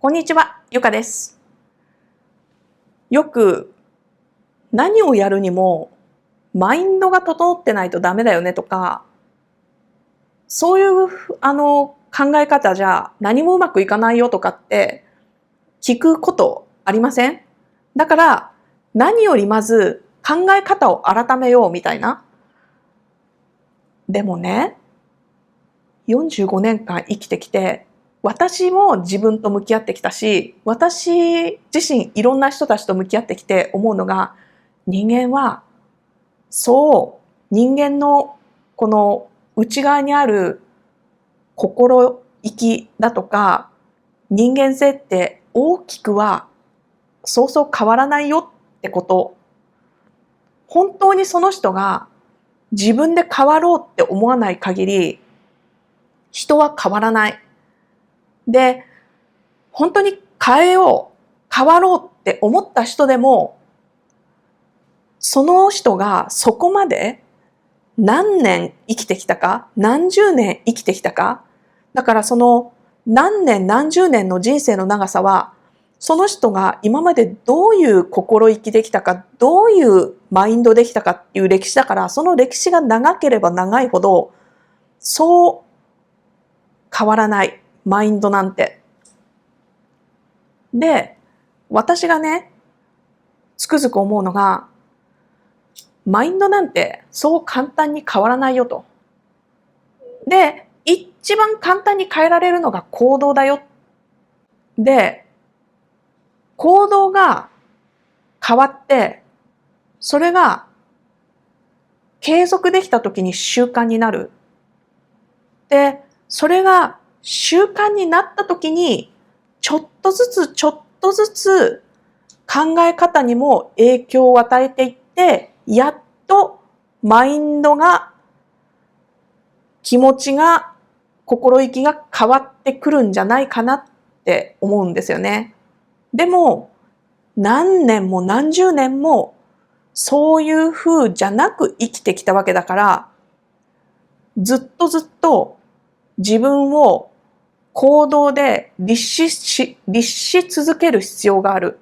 こんにちは、ゆかです。よく何をやるにもマインドが整ってないとダメだよねとか、そういう考え方じゃ何もうまくいかないよとかって聞くことありません？だから何よりまず考え方を改めようみたいな。でもね、45年間生きてきて、私も自分と向き合ってきたし、私自身いろんな人たちと向き合ってきて思うのが、人間は人間のこの内側にある心意気だとか、人間性って大きくはそうそう変わらないよってこと。本当にその人が自分で変わろうって思わない限り、人は変わらない。で、本当に変えよう、変わろうって思った人でも、その人がそこまで何年生きてきたか、何十年生きてきたか。だからその何年何十年の人生の長さは、その人が今までどういう心意気できたか、どういうマインドできたかっていう歴史だから、その歴史が長ければ長いほど、そう変わらないマインドなんて。で、私がね、つくづく思うのが、マインドなんてそう簡単に変わらないよと。で、一番簡単に変えられるのが行動だよ。で、行動が変わって、それが継続できた時に習慣になる。で、それが習慣になった時に、ちょっとずつ考え方にも影響を与えていって、やっとマインドが、気持ちが、心意気が変わってくるんじゃないかなって思うんですよね。でも、何年も何十年もそういう風じゃなく生きてきたわけだから、ずっとずっと自分を行動で律し続ける必要がある。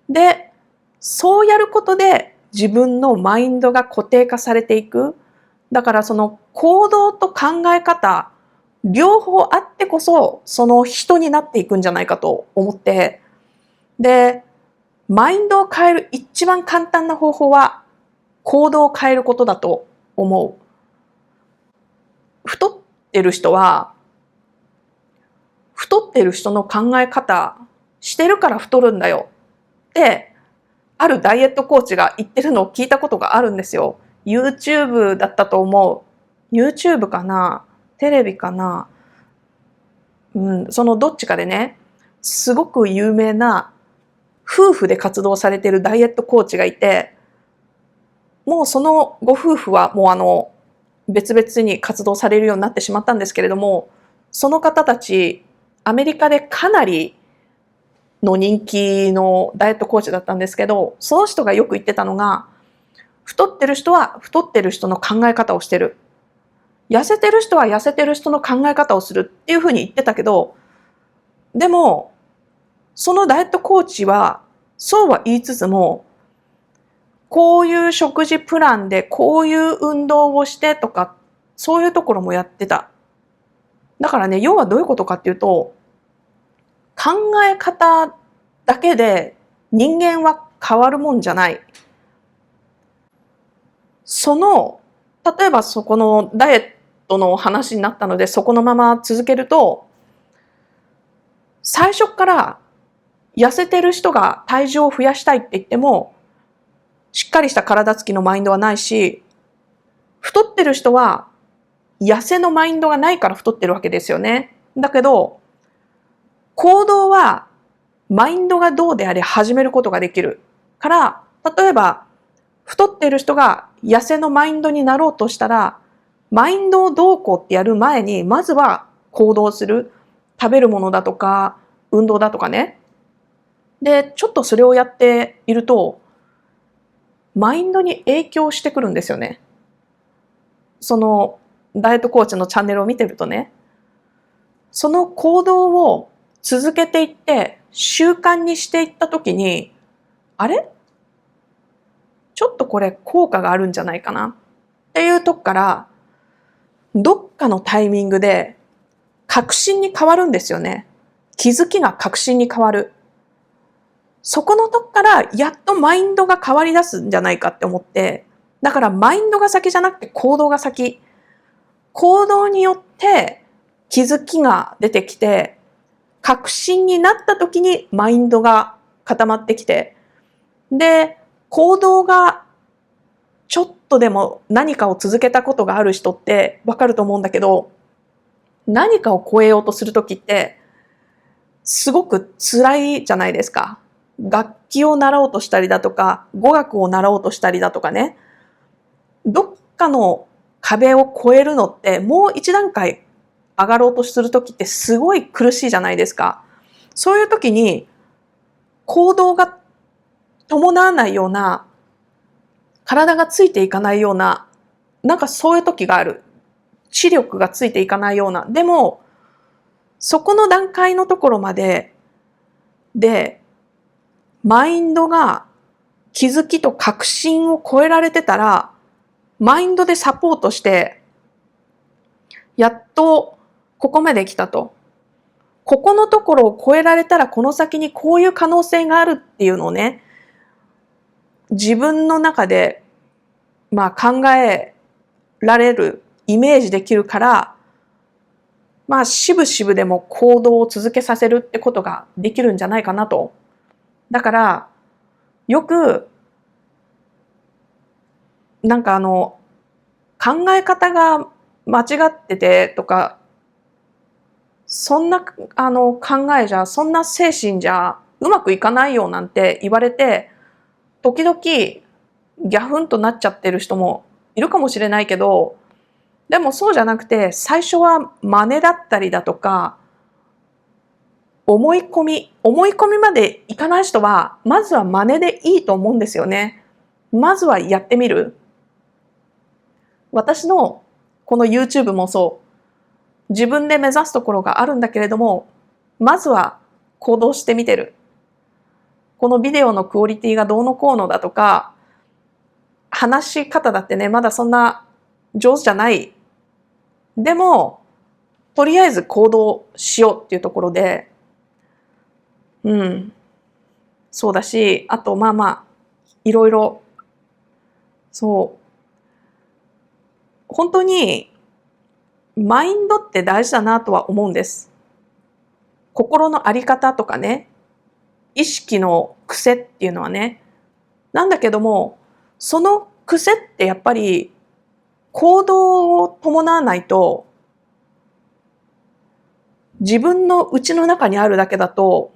で、そうやることで自分のマインドが固定化されていく。だからその行動と考え方、両方あってこそその人になっていくんじゃないかと思って、で、マインドを変える一番簡単な方法は行動を変えることだと思う。太ってる人は、太ってる人の考え方してるから太るんだよって、あるダイエットコーチが言ってるのを聞いたことがあるんですよ。YouTube だったと思う。YouTube かな？テレビかな？そのどっちかでね、すごく有名な夫婦で活動されているダイエットコーチがいて、もうそのご夫婦はもう別々に活動されるようになってしまったんですけれども、その方たち、アメリカでかなりの人気のダイエットコーチだったんですけど、その人がよく言ってたのが、太ってる人は太ってる人の考え方をしてる。痩せてる人は痩せてる人の考え方をするっていうふうに言ってたけど、でも、そのダイエットコーチは、そうは言いつつも、こういう食事プランでこういう運動をしてとか、そういうところもやってた。だからね、要はどういうことかっていうと、考え方だけで人間は変わるもんじゃない。その、例えばそこのダイエットの話になったので、そこのまま続けると、最初から痩せてる人が体重を増やしたいって言っても、しっかりした体つきのマインドはないし、太ってる人は痩せのマインドがないから太ってるわけですよね。だけど、行動はマインドがどうであれ始めることができる。から、例えば、太っている人が痩せのマインドになろうとしたら、マインドをどうこうってやる前に、まずは行動する。食べるものだとか、運動だとかね。で、ちょっとそれをやっていると、マインドに影響してくるんですよね。その、ダイエットコーチのチャンネルを見てるとね。その行動を続けていって習慣にしていったときに、あれちょっとこれ効果があるんじゃないかなっていうとこから、どっかのタイミングで確信に変わるんですよね。気づきが確信に変わる。そこのとこからやっとマインドが変わり出すんじゃないかって思って、だからマインドが先じゃなくて行動が先。行動によって気づきが出てきて、確信になった時にマインドが固まってきて、で、行動がちょっとでも何かを続けたことがある人ってわかると思うんだけど、何かを超えようとするときって、すごく辛いじゃないですか。楽器を習おうとしたりだとか、語学を習おうとしたりだとかね。どっかの壁を越えるのって、もう一段階上がろうとするときってすごい苦しいじゃないですか。そういうときに、行動が伴わないような、体がついていかないような、なんかそういう時がある。知力がついていかないような。でも、そこの段階のところまで、マインドが気づきと確信を超えられてたら、マインドでサポートして、やっとここまで来たと。ここのところを超えられたらこの先にこういう可能性があるっていうのをね、自分の中で、考えられる、イメージできるから、しぶしぶでも行動を続けさせるってことができるんじゃないかなと。だから、よく、考え方が間違っててとか、そんな、考えじゃ、そんな精神じゃ、うまくいかないよなんて言われて、時々、ギャフンとなっちゃってる人もいるかもしれないけど、でもそうじゃなくて、最初は真似だったりだとか、思い込みまでいかない人は、まずは真似でいいと思うんですよね。まずはやってみる。私のこの YouTube もそう、自分で目指すところがあるんだけれども、まずは行動してみてる。このビデオのクオリティがどうのこうのだとか、話し方だってね、まだそんな上手じゃない。でも、とりあえず行動しようっていうところで、そうだし、あといろいろ、そう、本当にマインドって大事だなとは思うんです。心のあり方とかね、意識の癖っていうのはね、なんだけども、その癖ってやっぱり行動を伴わないと、自分の内の中にあるだけだと、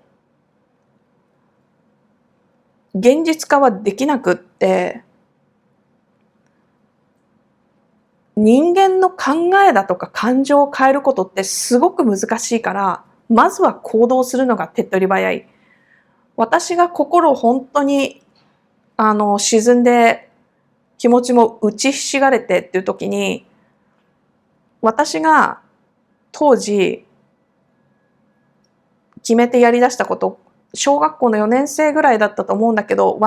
現実化はできなくって、人間の考えだとか感情を変えることってすごく難しいから、まずは行動するのが手っ取り早い。私が心を本当に、沈んで気持ちも打ちひしがれてっていう時に、私が当時決めてやり出したこと、小学校の4年生ぐらいだったと思うんだけど、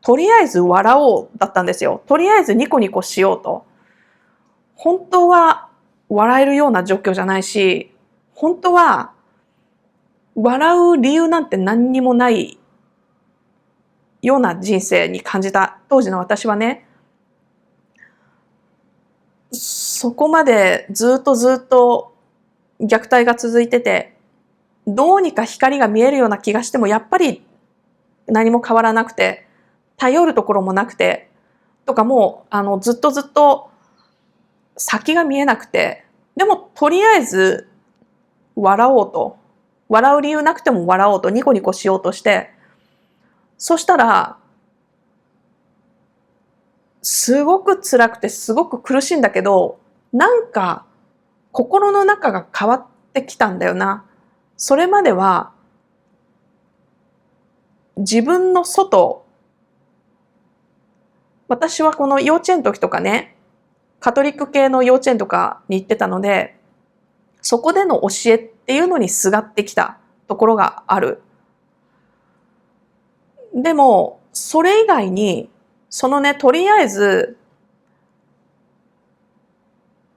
とりあえず笑おうだったんですよ。とりあえずニコニコしようと。本当は笑えるような状況じゃないし、本当は笑う理由なんて何にもないような人生に感じた当時の私はね、そこまでずっと虐待が続いてて、どうにか光が見えるような気がしてもやっぱり何も変わらなくて、頼るところもなくて、とかもうずっと先が見えなくて、でもとりあえず笑おうと。笑う理由なくても笑おうと、ニコニコしようとして、そしたら、すごく辛くてすごく苦しいんだけど、なんか心の中が変わってきたんだよな。それまでは自分の外、私はこの幼稚園の時とかね、カトリック系の幼稚園とかに行ってたので、そこでの教えっていうのにすがってきたところがある。でも、それ以外に、そのね、とりあえず、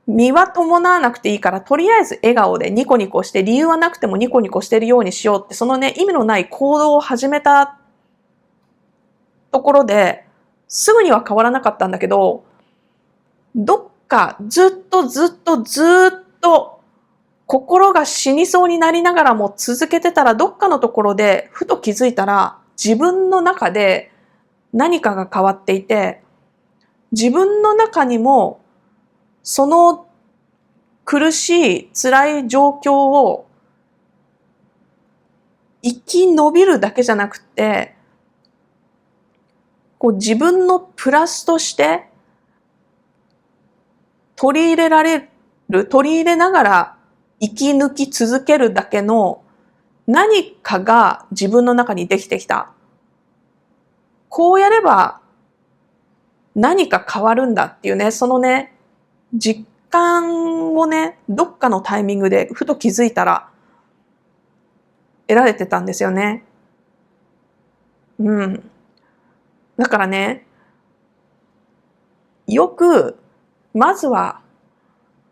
身は伴わなくていいから、とりあえず笑顔でニコニコして、理由はなくてもニコニコしてるようにしようって、そのね、意味のない行動を始めたところで、すぐには変わらなかったんだけど、どっかずっと心が死にそうになりながらも続けてたら、どっかのところでふと気づいたら、自分の中で何かが変わっていて、自分の中にもその苦しい辛い状況を生き延びるだけじゃなくて、こう自分のプラスとして取り入れられる、取り入れながら生き抜き続けるだけの何かが自分の中にできてきた。こうやれば何か変わるんだっていうね、そのね、実感をね、どっかのタイミングでふと気づいたら得られてたんですよね。うん。だからね、よく、まずは、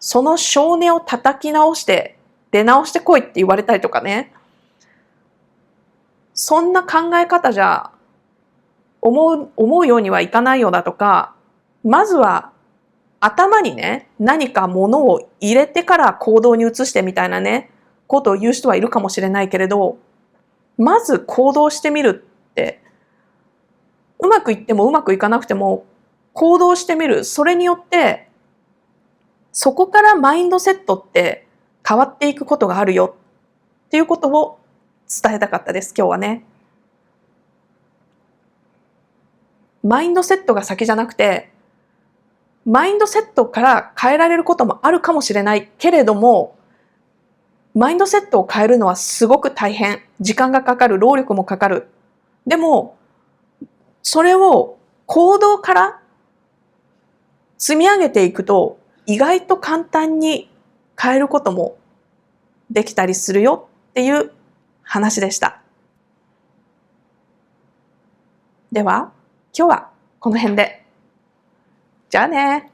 その性根を叩き直して、出直してこいって言われたりとかね。そんな考え方じゃ、思うようにはいかないよだとか、まずは、頭にね、何か物を入れてから行動に移してみたいなね、ことを言う人はいるかもしれないけれど、まず行動してみるって、うまくいってもうまくいかなくても、行動してみる。それによって、そこからマインドセットって変わっていくことがあるよっていうことを伝えたかったです、今日はね。マインドセットが先じゃなくて、マインドセットから変えられることもあるかもしれないけれども、マインドセットを変えるのはすごく大変。時間がかかる、労力もかかる。でも、それを行動から積み上げていくと、意外と簡単に変えることもできたりするよっていう話でした。では、今日はこの辺で。じゃあね。